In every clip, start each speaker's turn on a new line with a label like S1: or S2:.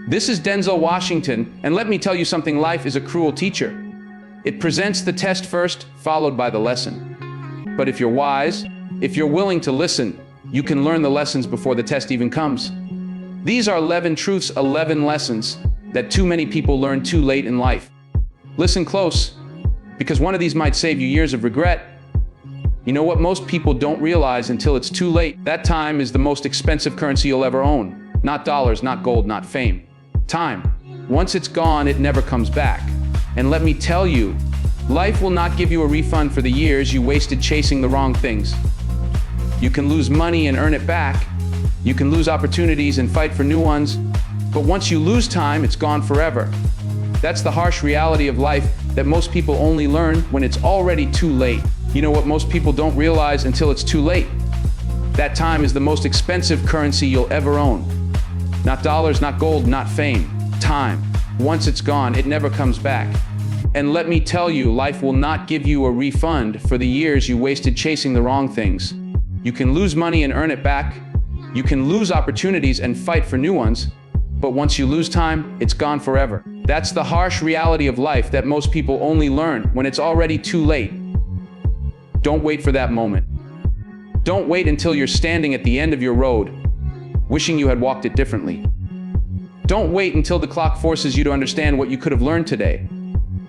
S1: This is Denzel Washington, and let me tell you something, life is a cruel teacher. It presents the test first, followed by the lesson. But if you're wise, if you're willing to listen, you can learn the lessons before the test even comes. These are 11 truths, 11 lessons that too many people learn too late in life. Listen close, because one of these might save you years of regret. You know what most people don't realize until it's too late? That time is the most expensive currency you'll ever own. Not dollars, not gold, not fame. Time. Once it's gone, it never comes back. And let me tell you, life will not give you a refund for the years you wasted chasing the wrong things. You can lose money and earn it back. You can lose opportunities and fight for new ones. But once you lose time, it's gone forever. That's the harsh reality of life that most people only learn when it's already too late. You know what most people don't realize until it's too late? That time is the most expensive currency you'll ever own. Not dollars, not gold, not fame. Time. Once it's gone, it never comes back. And let me tell you, life will not give you a refund for the years you wasted chasing the wrong things. You can lose money and earn it back. You can lose opportunities and fight for new ones. But once you lose time, it's gone forever. That's the harsh reality of life that most people only learn when it's already too late. Don't wait for that moment. Don't wait until you're standing at the end of your road, wishing you had walked it differently. Don't wait until the clock forces you to understand what you could have learned today.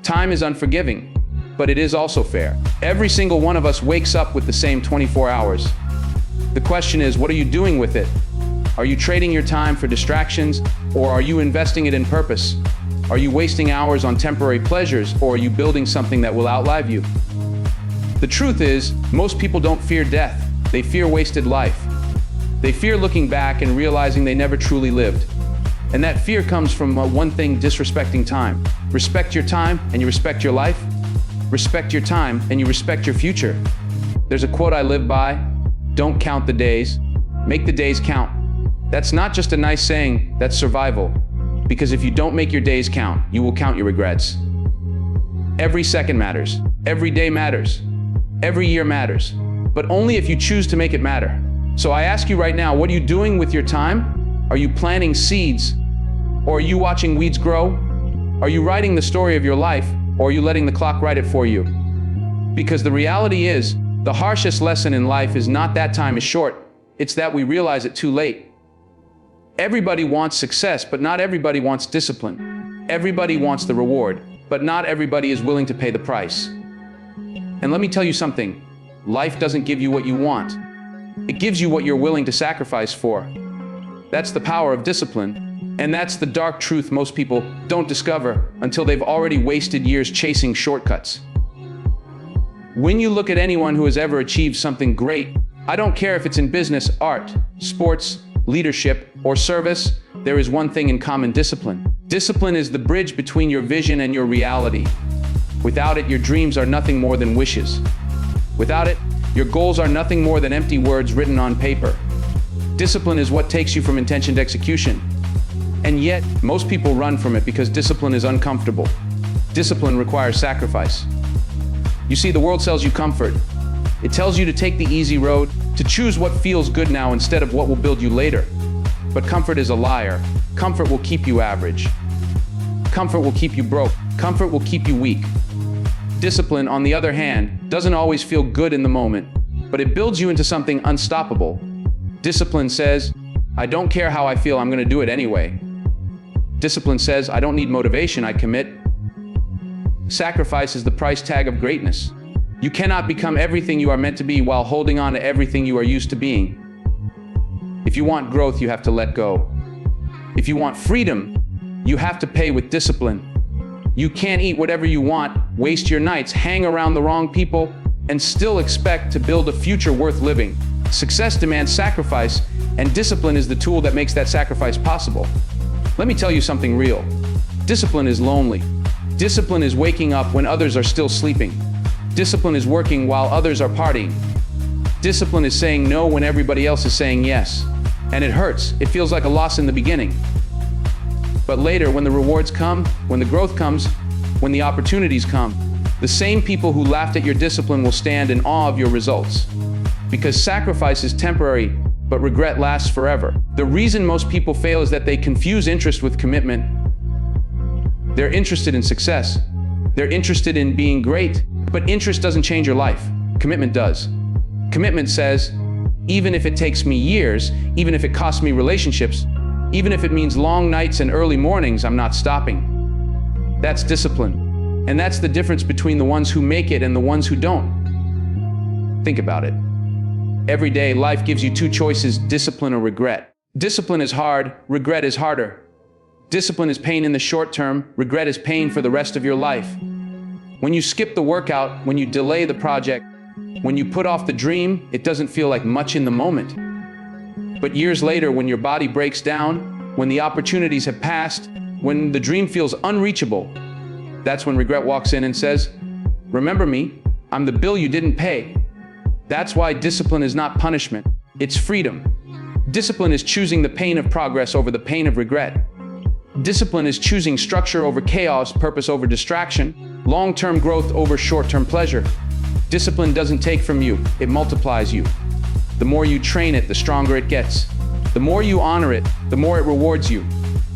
S1: Time is unforgiving, but it is also fair. Every single one of us wakes up with the same 24 hours. The question is, what are you doing with it? Are you trading your time for distractions, or are you investing it in purpose? Are you wasting hours on temporary pleasures, or are you building something that will outlive you? The truth is, most people don't fear death. They fear wasted life. They fear looking back and realizing they never truly lived. And that fear comes from one thing: disrespecting time. Respect your time and you respect your life. Respect your time and you respect your future. There's a quote I live by: don't count the days, make the days count. That's not just a nice saying, that's survival. Because if you don't make your days count, you will count your regrets. Every second matters. Every day matters. Every year matters. But only if you choose to make it matter. So I ask you right now, what are you doing with your time? Are you planting seeds? Or are you watching weeds grow? Are you writing the story of your life? Or are you letting the clock write it for you? Because the reality is, the harshest lesson in life is not that time is short, it's that we realize it too late. Everybody wants success, but not everybody wants discipline. Everybody wants the reward, but not everybody is willing to pay the price. And let me tell you something, life doesn't give you what you want. It gives you what you're willing to sacrifice for. That's the power of discipline, and that's the dark truth most people don't discover until they've already wasted years chasing shortcuts. When you look at anyone who has ever achieved something great, I don't care if it's in business, art, sports, leadership, or service, there is one thing in common: discipline. Discipline is the bridge between your vision and your reality. Without it, your dreams are nothing more than wishes. Without it, your goals are nothing more than empty words written on paper. Discipline is what takes you from intention to execution. And yet, most people run from it because discipline is uncomfortable. Discipline requires sacrifice. You see, the world sells you comfort. It tells you to take the easy road, to choose what feels good now instead of what will build you later. But comfort is a liar. Comfort will keep you average. Comfort will keep you broke. Comfort will keep you weak. Discipline, on the other hand, doesn't always feel good in the moment, but it builds you into something unstoppable. Discipline says, I don't care how I feel, I'm going to do it anyway. Discipline says, I don't need motivation, I commit. Sacrifice is the price tag of greatness. You cannot become everything you are meant to be while holding on to everything you are used to being. If you want growth, you have to let go. If you want freedom, you have to pay with discipline. You can't eat whatever you want, waste your nights, hang around the wrong people, and still expect to build a future worth living. Success demands sacrifice, and discipline is the tool that makes that sacrifice possible. Let me tell you something real. Discipline is lonely. Discipline is waking up when others are still sleeping. Discipline is working while others are partying. Discipline is saying no when everybody else is saying yes. And it hurts. It feels like a loss in the beginning. But later, when the rewards come, when the growth comes, when the opportunities come, the same people who laughed at your discipline will stand in awe of your results. Because sacrifice is temporary, but regret lasts forever. The reason most people fail is that they confuse interest with commitment. They're interested in success. They're interested in being great, but interest doesn't change your life. Commitment does. Commitment says, even if it takes me years, even if it costs me relationships, even if it means long nights and early mornings, I'm not stopping. That's discipline. And that's the difference between the ones who make it and the ones who don't. Think about it. Every day, life gives you two choices, discipline or regret. Discipline is hard, regret is harder. Discipline is pain in the short term, regret is pain for the rest of your life. When you skip the workout, when you delay the project, when you put off the dream, it doesn't feel like much in the moment. But years later, when your body breaks down, when the opportunities have passed, when the dream feels unreachable, that's when regret walks in and says, remember me, I'm the bill you didn't pay. That's why discipline is not punishment, it's freedom. Discipline is choosing the pain of progress over the pain of regret. Discipline is choosing structure over chaos, purpose over distraction, long-term growth over short-term pleasure. Discipline doesn't take from you, it multiplies you. The more you train it, the stronger it gets. The more you honor it, the more it rewards you.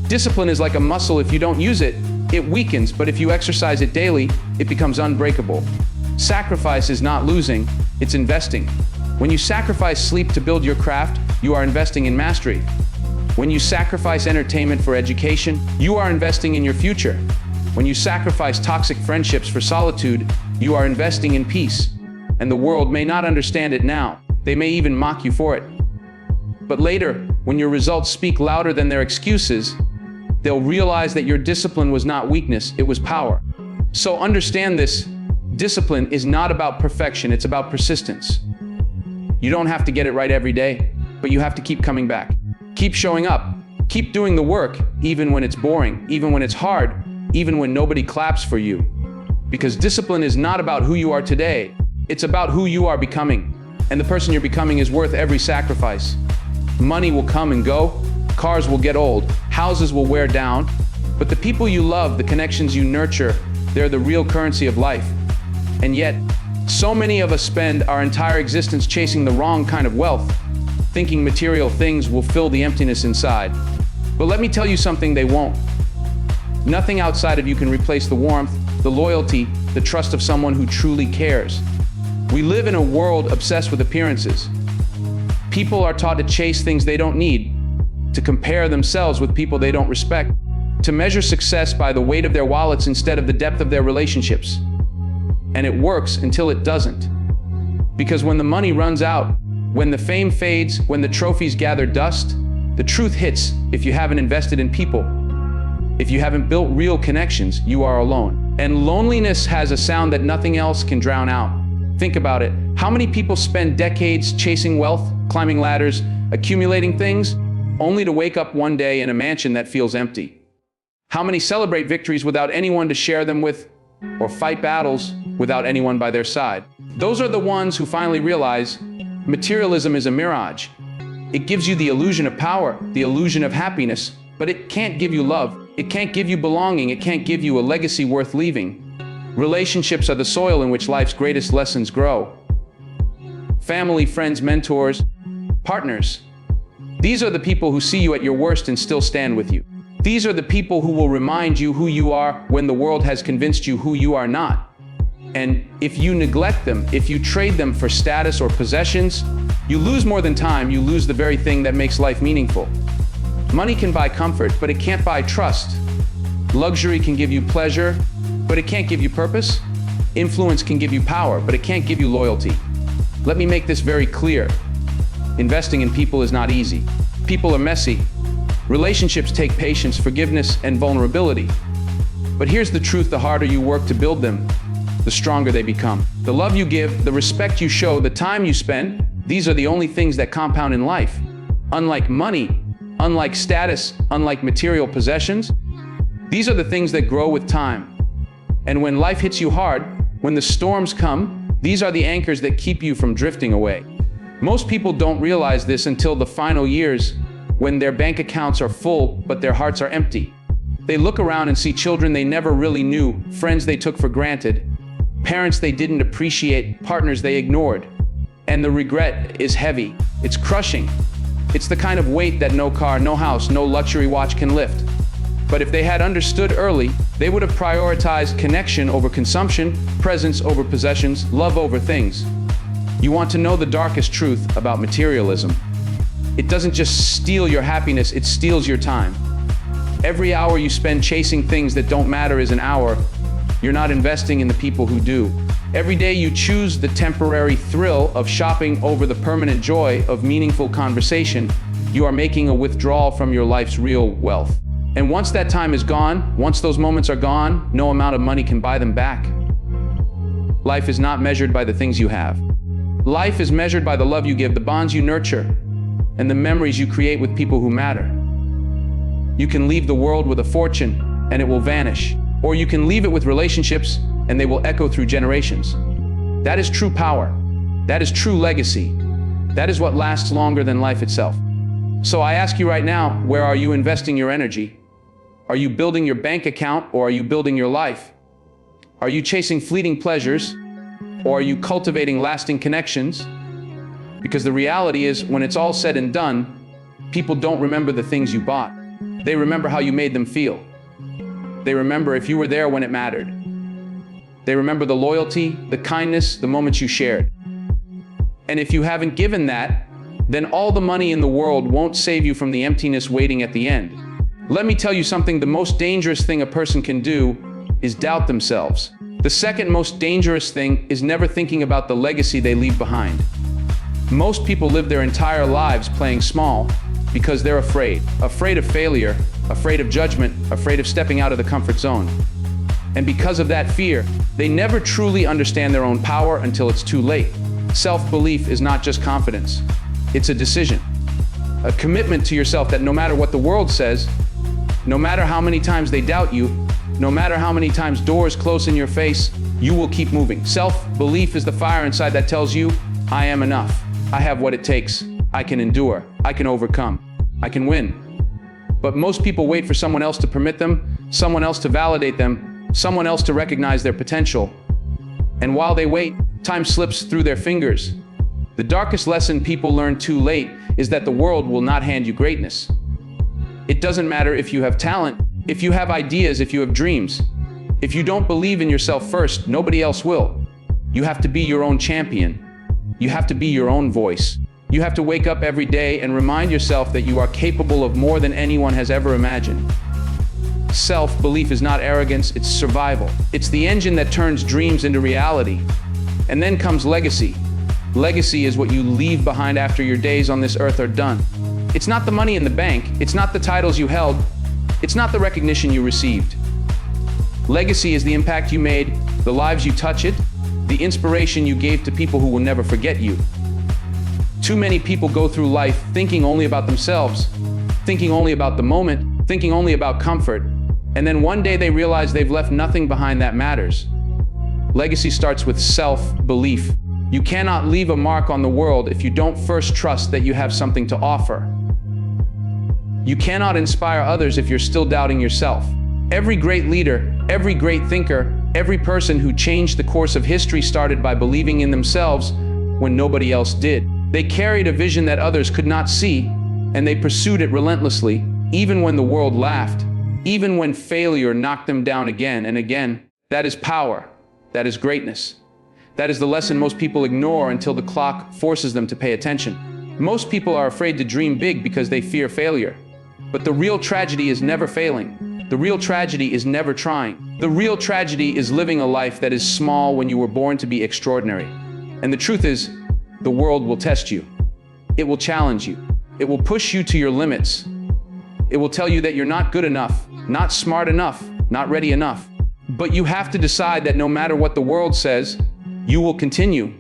S1: Discipline is like a muscle. If you don't use it, it weakens, but if you exercise it daily, it becomes unbreakable. Sacrifice is not losing, it's investing. When you sacrifice sleep to build your craft, you are investing in mastery. When you sacrifice entertainment for education, you are investing in your future. When you sacrifice toxic friendships for solitude, you are investing in peace. And the world may not understand it now. They may even mock you for it. But later, when your results speak louder than their excuses, they'll realize that your discipline was not weakness, it was power. So understand this, discipline is not about perfection, it's about persistence. You don't have to get it right every day, but you have to keep coming back. Keep showing up, keep doing the work, even when it's boring, even when it's hard, even when nobody claps for you. Because discipline is not about who you are today, it's about who you are becoming. And the person you're becoming is worth every sacrifice. Money will come and go, cars will get old, houses will wear down, but the people you love, the connections you nurture, they're the real currency of life. And yet, so many of us spend our entire existence chasing the wrong kind of wealth, thinking material things will fill the emptiness inside. But let me tell you something, they won't. Nothing outside of you can replace the warmth, the loyalty, the trust of someone who truly cares. We live in a world obsessed with appearances. People are taught to chase things they don't need, to compare themselves with people they don't respect, to measure success by the weight of their wallets instead of the depth of their relationships. And it works until it doesn't. Because when the money runs out, when the fame fades, when the trophies gather dust, the truth hits. If you haven't invested in people, if you haven't built real connections, you are alone. And loneliness has a sound that nothing else can drown out. Think about it. How many people spend decades chasing wealth, climbing ladders, accumulating things, only to wake up one day in a mansion that feels empty? How many celebrate victories without anyone to share them with, or fight battles without anyone by their side? Those are the ones who finally realize materialism is a mirage. It gives you the illusion of power, the illusion of happiness, but it can't give you love. It can't give you belonging. It can't give you a legacy worth leaving. Relationships are the soil in which life's greatest lessons grow. Family, friends, mentors, partners. These are the people who see you at your worst and still stand with you. These are the people who will remind you who you are when the world has convinced you who you are not. And if you neglect them, if you trade them for status or possessions, you lose more than time, you lose the very thing that makes life meaningful. Money can buy comfort, but it can't buy trust. Luxury can give you pleasure, but it can't give you purpose. Influence can give you power, but it can't give you loyalty. Let me make this very clear. Investing in people is not easy. People are messy. Relationships take patience, forgiveness, and vulnerability. But here's the truth, the harder you work to build them, the stronger they become. The love you give, the respect you show, the time you spend, these are the only things that compound in life. Unlike money, unlike status, unlike material possessions, these are the things that grow with time. And when life hits you hard, when the storms come, these are the anchors that keep you from drifting away. Most people don't realize this until the final years, when their bank accounts are full, but their hearts are empty. They look around and see children they never really knew, friends they took for granted, parents they didn't appreciate, partners they ignored. And the regret is heavy, it's crushing. It's the kind of weight that no car, no house, no luxury watch can lift. But if they had understood early, they would have prioritized connection over consumption, presence over possessions, love over things. You want to know the darkest truth about materialism? It doesn't just steal your happiness, it steals your time. Every hour you spend chasing things that don't matter is an hour you're not investing in the people who do. Every day you choose the temporary thrill of shopping over the permanent joy of meaningful conversation, you are making a withdrawal from your life's real wealth. And once that time is gone, once those moments are gone, no amount of money can buy them back. Life is not measured by the things you have. Life is measured by the love you give, the bonds you nurture, and the memories you create with people who matter. You can leave the world with a fortune, and it will vanish. Or you can leave it with relationships, and they will echo through generations. That is true power. That is true legacy. That is what lasts longer than life itself. So I ask you right now, where are you investing your energy? Are you building your bank account, or are you building your life? Are you chasing fleeting pleasures, or are you cultivating lasting connections? Because the reality is, when it's all said and done, people don't remember the things you bought. They remember how you made them feel. They remember if you were there when it mattered. They remember the loyalty, the kindness, the moments you shared. And if you haven't given that, then all the money in the world won't save you from the emptiness waiting at the end. Let me tell you something, the most dangerous thing a person can do is doubt themselves. The second most dangerous thing is never thinking about the legacy they leave behind. Most people live their entire lives playing small because they're afraid of failure, afraid of judgment, afraid of stepping out of the comfort zone. And because of that fear, they never truly understand their own power until it's too late. Self-belief is not just confidence. It's a decision, a commitment to yourself that no matter what the world says, no matter how many times they doubt you, no matter how many times doors close in your face, you will keep moving. Self-belief is the fire inside that tells you, I am enough. I have what it takes. I can endure. I can overcome. I can win. But most people wait for someone else to permit them, someone else to validate them, someone else to recognize their potential. And while they wait, time slips through their fingers. The darkest lesson people learn too late is that the world will not hand you greatness. It doesn't matter if you have talent, if you have ideas, if you have dreams. If you don't believe in yourself first, nobody else will. You have to be your own champion. You have to be your own voice. You have to wake up every day and remind yourself that you are capable of more than anyone has ever imagined. Self-belief is not arrogance, it's survival. It's the engine that turns dreams into reality. And then comes legacy. Legacy is what you leave behind after your days on this earth are done. It's not the money in the bank, it's not the titles you held, it's not the recognition you received. Legacy is the impact you made, the lives you touched, the inspiration you gave to people who will never forget you. Too many people go through life thinking only about themselves, thinking only about the moment, thinking only about comfort, and then one day they realize they've left nothing behind that matters. Legacy starts with self-belief. You cannot leave a mark on the world if you don't first trust that you have something to offer. You cannot inspire others if you're still doubting yourself. Every great leader, every great thinker, every person who changed the course of history started by believing in themselves when nobody else did. They carried a vision that others could not see, and they pursued it relentlessly, even when the world laughed, even when failure knocked them down again and again. That is power. That is greatness. That is the lesson most people ignore until the clock forces them to pay attention. Most people are afraid to dream big because they fear failure. But the real tragedy is never failing. The real tragedy is never trying. The real tragedy is living a life that is small when you were born to be extraordinary. And the truth is, the world will test you. It will challenge you. It will push you to your limits. It will tell you that you're not good enough, not smart enough, not ready enough. But you have to decide that no matter what the world says, you will continue.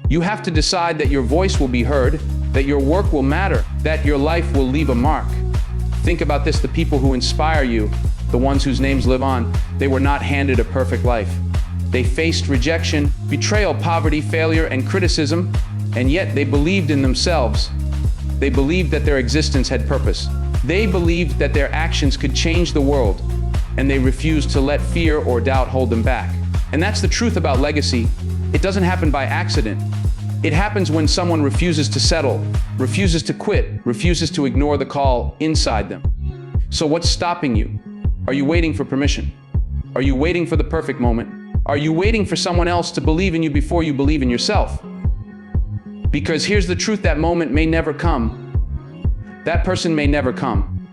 S1: You have to decide that your voice will be heard, that your work will matter, that your life will leave a mark. Think about this, the people who inspire you, the ones whose names live on, they were not handed a perfect life. They faced rejection, betrayal, poverty, failure, and criticism, and yet they believed in themselves. They believed that their existence had purpose. They believed that their actions could change the world, and they refused to let fear or doubt hold them back. And that's the truth about legacy. It doesn't happen by accident. It happens when someone refuses to settle, refuses to quit, refuses to ignore the call inside them. So what's stopping you? Are you waiting for permission? Are you waiting for the perfect moment? Are you waiting for someone else to believe in you before you believe in yourself? Because here's the truth, that moment may never come. That person may never come.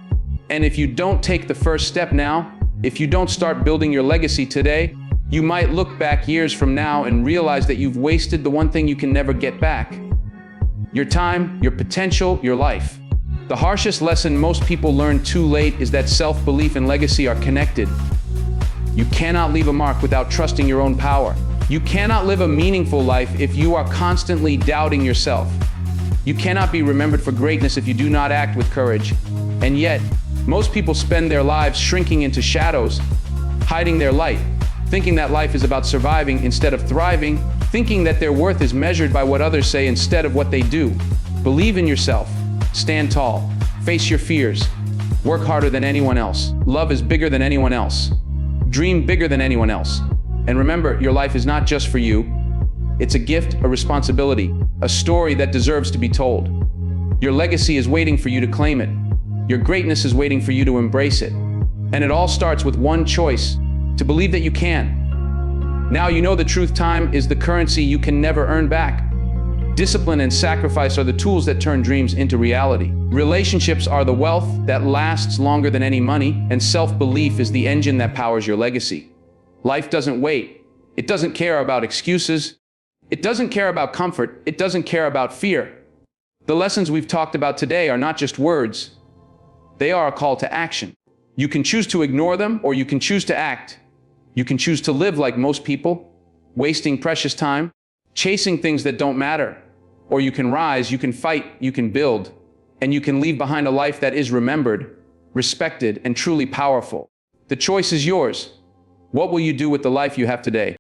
S1: And if you don't take the first step now, if you don't start building your legacy today, you might look back years from now and realize that you've wasted the one thing you can never get back: your time, your potential, your life. The harshest lesson most people learn too late is that self-belief and legacy are connected. You cannot leave a mark without trusting your own power. You cannot live a meaningful life if you are constantly doubting yourself. You cannot be remembered for greatness if you do not act with courage. And yet, most people spend their lives shrinking into shadows, hiding their light, thinking that life is about surviving instead of thriving, thinking that their worth is measured by what others say instead of what they do. Believe in yourself. Stand tall. Face your fears. Work harder than anyone else. Love is bigger than anyone else. Dream bigger than anyone else. And remember, your life is not just for you. It's a gift, a responsibility, a story that deserves to be told. Your legacy is waiting for you to claim it. Your greatness is waiting for you to embrace it. And it all starts with one choice: to believe that you can. Now you know the truth. Time is the currency you can never earn back. Discipline and sacrifice are the tools that turn dreams into reality. Relationships are the wealth that lasts longer than any money, and self-belief is the engine that powers your legacy. Life doesn't wait. It doesn't care about excuses. It doesn't care about comfort. It doesn't care about fear. The lessons we've talked about today are not just words. They are a call to action. You can choose to ignore them, or you can choose to act. You can choose to live like most people, wasting precious time, chasing things that don't matter. Or you can rise, you can fight, you can build, and you can leave behind a life that is remembered, respected, and truly powerful. The choice is yours. What will you do with the life you have today?